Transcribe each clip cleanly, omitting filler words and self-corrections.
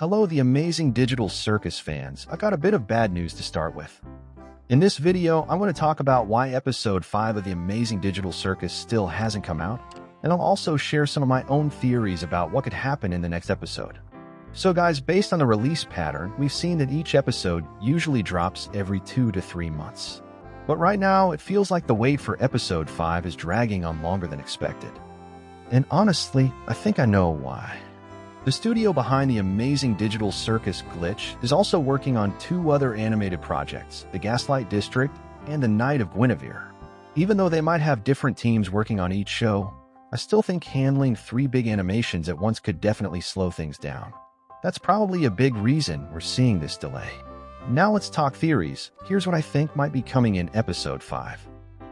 Hello, the Amazing Digital Circus fans. I got a bit of bad news to start with. In this video, I'm going to talk about why Episode 5 of the Amazing Digital Circus still hasn't come out, and I'll also share some of my own theories about what could happen in the next episode. So guys, based on the release pattern, we've seen that each episode usually drops every 2 to 3 months. But right now, it feels like the wait for Episode 5 is dragging on longer than expected. And honestly, I think I know why. The studio behind the Amazing Digital Circus Glitch is also working on 2 other animated projects, The Gaslight District and The Night of Guinevere. Even though they might have different teams working on each show, I still think handling 3 big animations at once could definitely slow things down. That's probably a big reason we're seeing this delay. Now let's talk theories. Here's what I think might be coming in Episode 5.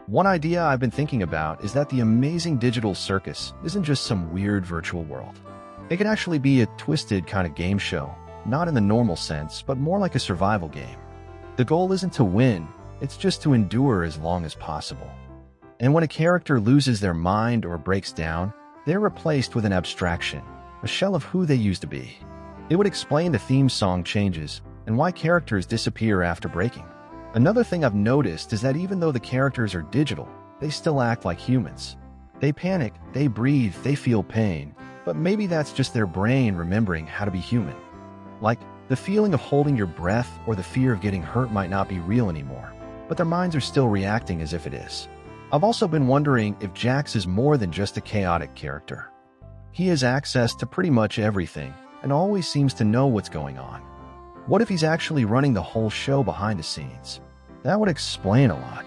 One idea I've been thinking about is that the Amazing Digital Circus isn't just some weird virtual world. It could actually be a twisted kind of game show, not in the normal sense, but more like a survival game. The goal isn't to win, it's just to endure as long as possible. And when a character loses their mind or breaks down, they're replaced with an abstraction, a shell of who they used to be. It would explain the theme song changes and why characters disappear after breaking. Another thing I've noticed is that even though the characters are digital, they still act like humans. They panic, they breathe, they feel pain. But maybe that's just their brain remembering how to be human. Like, the feeling of holding your breath or the fear of getting hurt might not be real anymore, but their minds are still reacting as if it is. I've also been wondering if Jax is more than just a chaotic character. He has access to pretty much everything and always seems to know what's going on. What if he's actually running the whole show behind the scenes? That would explain a lot.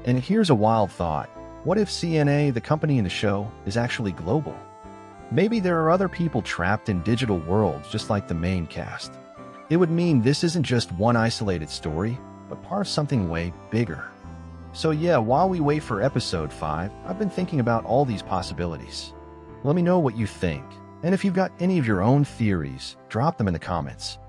And here's a wild thought. What if CNA, the company in the show, is actually global? Maybe there are other people trapped in digital worlds just like the main cast. It would mean this isn't just one isolated story, but part of something way bigger. So yeah, while we wait for Episode 5, I've been thinking about all these possibilities. Let me know what you think, and if you've got any of your own theories, drop them in the comments.